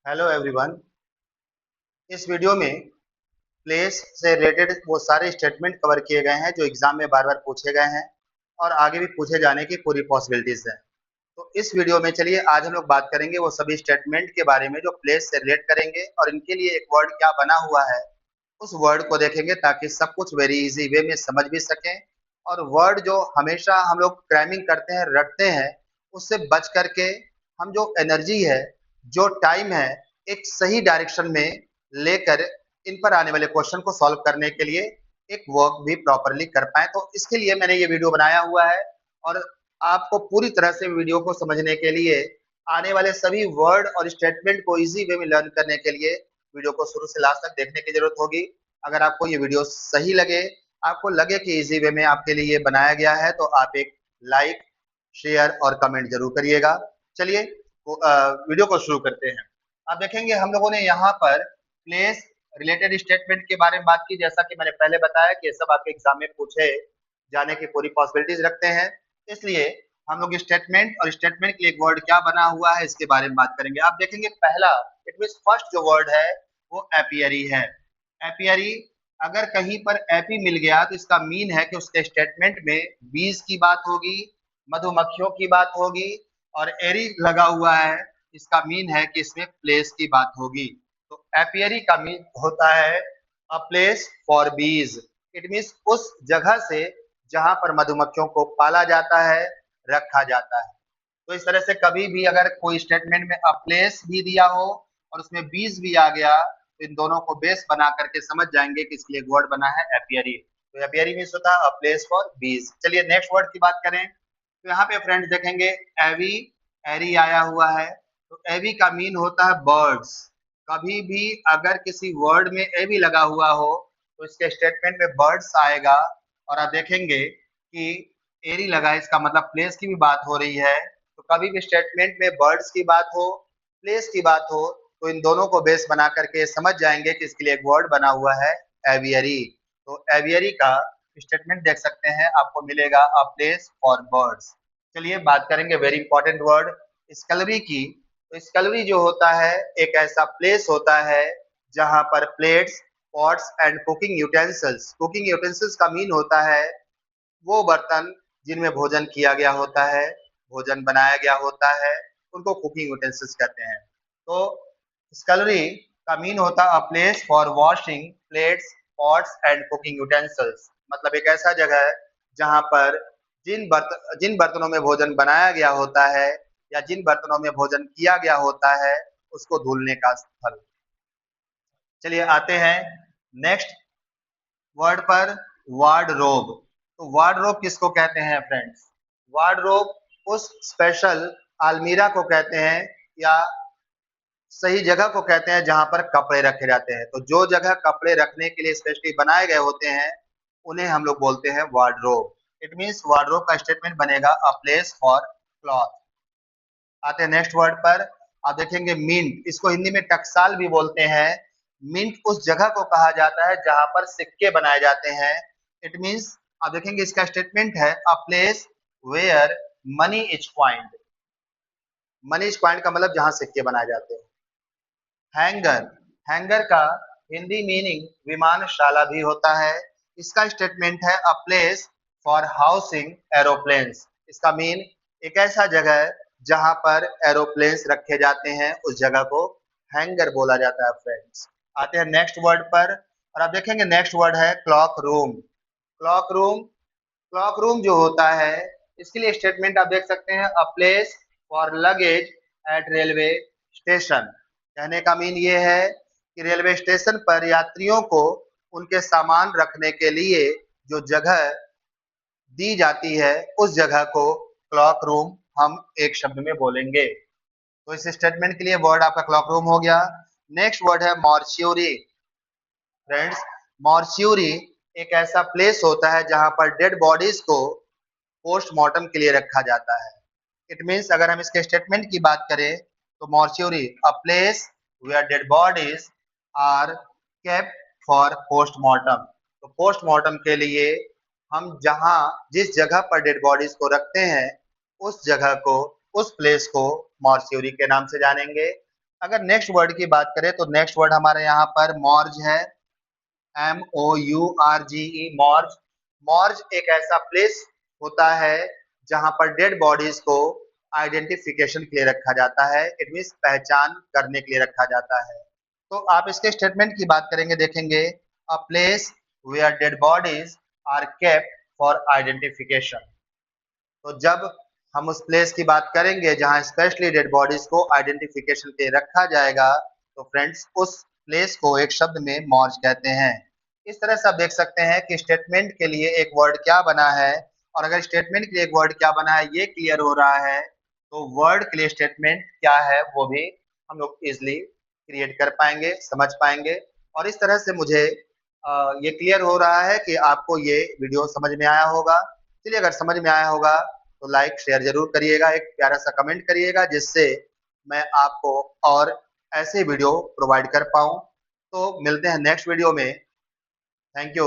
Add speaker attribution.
Speaker 1: Hello everyone. इस video में place से रिलेटेड वो सारे स्टेटमेंट कवर किए गए हैं जो एग्जाम में बार बार पूछे गए हैं और आगे भी पूछे जाने की पूरी पॉसिबिलिटीज है। तो इस वीडियो में चलिए आज हम लोग बात करेंगे वो सभी स्टेटमेंट के बारे में जो प्लेस से रिलेट करेंगे और इनके लिए एक वर्ड क्या बना हुआ है उस वर्ड को देखेंगे ताकि सब कुछ वेरी इजी वे में समझ भी सकें। और वर्ड जो हमेशा हम लोग क्रैमिंग करते हैं रटते हैं उससे बच करके हम जो एनर्जी है जो टाइम है एक सही डायरेक्शन में लेकर इन पर आने वाले क्वेश्चन को सॉल्व करने के लिए एक वर्क भी प्रॉपरली कर पाए। तो इसके लिए मैंने ये वीडियो बनाया हुआ है और आपको पूरी तरह से वीडियो को समझने के लिए आने वाले सभी वर्ड और स्टेटमेंट को इजी वे में लर्न करने के लिए वीडियो को शुरू से लास्ट तक देखने की जरूरत होगी। अगर आपको ये वीडियो सही लगे, आपको लगे कि इजी वे में आपके लिए बनाया गया है तो आप एक लाइक शेयर और कमेंट जरूर करिएगा। चलिए वीडियो को शुरू करते हैं। आप देखेंगे हम लोगों ने यहाँ पर प्लेस रिलेटेड स्टेटमेंट के बारे में बात की। जैसा कि मैंने पहले बताया कि ये सब आपके एग्जाम में पूछे जाने की पूरी पॉसिबिलिटीज रखते हैं, इसलिए हम लोग स्टेटमेंट और स्टेटमेंट के लिए एक वर्ड क्या बना हुआ है इसके बारे में बात करेंगे। आप देखेंगे पहला इट मीन फर्स्ट जो वर्ड है वो एपियरी है। एपियरी, अगर कहीं पर एपी मिल गया तो इसका मीन है कि उसके स्टेटमेंट में बीज की बात होगी, मधुमक्खियों की बात होगी, और एरी लगा हुआ है इसका मीन है कि इसमें प्लेस की बात होगी। तो एपियरी का मीन होता है अ प्लेस फॉर बीज। इट मीन्स उस जगह से जहां पर मधुमक्खियों को पाला जाता है, रखा जाता है। तो इस तरह से कभी भी अगर कोई स्टेटमेंट में अ प्लेस भी दिया हो और उसमें बीज भी आ गया तो इन दोनों को बेस बना करके समझ जाएंगे कि इसके लिए वर्ड बना है एपियरी। तो एपियरी मीन्स होता है अ प्लेस फॉर बीज। चलिए नेक्स्ट वर्ड की बात करें तो यहाँ पे फ्रेंड्स देखेंगे एवी, एरी आया हुआ है। तो एवी का मीन होता है बर्ड्स। कभी भी अगर किसी वर्ड में एवी लगा हुआ हो तो इसके स्टेटमेंट में बर्ड्स आएगा। और आप देखेंगे कि एरी लगा है इसका मतलब प्लेस की भी बात हो रही है। तो कभी भी स्टेटमेंट में बर्ड्स की बात हो, प्लेस की बात हो, तो इन दोनों को बेस बना करके समझ जाएंगे कि इसके लिए एक वर्ड बना हुआ है एवियरी। तो एवियरी का स्टेटमेंट देख सकते हैं आपको मिलेगा अ प्लेस फॉर बर्ड्स। चलिए बात करेंगे वेरी इंपॉर्टेंट वर्ड स्कलरी की। तो स्कलरी जो होता है एक ऐसा प्लेस होता है जहां पर plates, pots and cooking utensils का मीन होता है वो बर्तन जिनमें भोजन किया गया होता है, भोजन बनाया गया होता है, उनको कुकिंग यूटेंसिल्स कहते हैं। तो स्कलरी का मीन होता है a place for washing plates, pots and cooking utensils. मतलब एक ऐसा जगह है जहां पर जिन बर्तनों में भोजन बनाया गया होता है या जिन बर्तनों में भोजन किया गया होता है उसको धुलने का स्थल। चलिए आते हैं नेक्स्ट वर्ड पर, वार्डरोब। तो वार्डरोब किसको कहते हैं फ्रेंड्स? वार्डरोब उस स्पेशल अलमीरा को कहते हैं या सही जगह को कहते हैं जहां पर कपड़े रखे जाते हैं। तो जो जगह कपड़े रखने के लिए स्पेशली बनाए गए होते हैं उन्हें हम लोग बोलते हैं वार्डरोब। इट मीन्स वार्डरोब का स्टेटमेंट बनेगा अ प्लेस फॉर क्लॉथ। आते हैं नेक्स्ट वर्ड पर। आप देखेंगे मिंट, इसको हिंदी में टकसाल भी बोलते हैं। मिंट उस जगह को कहा जाता है जहां पर सिक्के बनाए जाते हैं। इट मीन्स आप देखेंगे इसका स्टेटमेंट है a place where money is coined. Money is coined का मतलब जहां सिक्के बनाए जाते हैं। हैंगर, हैंगर का हिंदी मीनिंग विमानशाला भी होता है। इसका स्टेटमेंट है a place for housing aeroplanes. इसका मीन एक ऐसा जगह है जहां पर एरोप्लेन्स रखे जाते हैं, उस जगह को हैंगर बोला जाता है फ्रेंड्स। आते हैं नेक्स्ट वर्ड पर और आप देखेंगे नेक्स्ट वर्ड है clock room. Clock room, clock room जो होता है इसके लिए स्टेटमेंट आप देख सकते हैं a place for luggage eight railway station. कहने का मीन ये है कि रेलवे स्टेशन पर यात्रियों को उनके सामान रखने के लिए जो जगह दी जाती है उस जगह को क्लॉक रूम हम एक शब्द में बोलेंगे। तो इस स्टेटमेंट के लिए वर्ड आपका क्लॉक रूम हो गया। नेक्स्ट वर्ड है मॉर्च्यूरी। फ्रेंड्स, मॉर्च्यूरी एक ऐसा प्लेस होता है जहां पर डेड बॉडीज को पोस्टमार्टम के लिए रखा जाता है। इट मीन्स अगर हम इसके स्टेटमेंट की बात करें तो mortuary a place where dead bodies are kept for postmortem. तो पोस्टमार्टम के लिए हम जहां जिस जगह पर डेड बॉडीज को रखते हैं उस जगह को, उस प्लेस को मॉर्च्यूरी के नाम से जानेंगे। अगर नेक्स्ट वर्ड की बात करें तो नेक्स्ट वर्ड हमारे यहाँ पर मॉर्ज है, MOURGE, मॉर्ज। मॉर्ज एक ऐसा प्लेस होता है जहां पर डेड बॉडीज को आइडेंटिफिकेशन के लिए रखा जाता है, इट मीन्स पहचान करने के लिए रखा जाता है। तो आप इसके स्टेटमेंट की बात करेंगे, देखेंगे a place where dead bodies are kept for identification. तो जब हम उस प्लेस की बात करेंगे जहां स्पेशली डेड बॉडीज को आइडेंटिफिकेशन के लिए रखा जाएगा, तो फ्रेंड्स उस प्लेस को एक शब्द में मॉर्ज कहते हैं। इस तरह से आप देख सकते हैं कि स्टेटमेंट के लिए एक वर्ड क्या बना है, और अगर स्टेटमेंट के लिए एक वर्ड क्या बना है ये क्लियर हो रहा है, तो वर्ड के लिए स्टेटमेंट क्या है वो भी हम लोग इजिली क्रिएट कर पाएंगे, समझ पाएंगे। और इस तरह से मुझे ये क्लियर हो रहा है कि आपको ये वीडियो समझ में आया होगा। चलिए, अगर समझ में आया होगा तो लाइक शेयर जरूर करिएगा, एक प्यारा सा कमेंट करिएगा, जिससे मैं आपको और ऐसे वीडियो प्रोवाइड कर पाऊँ। तो मिलते हैं नेक्स्ट वीडियो में। Thank you.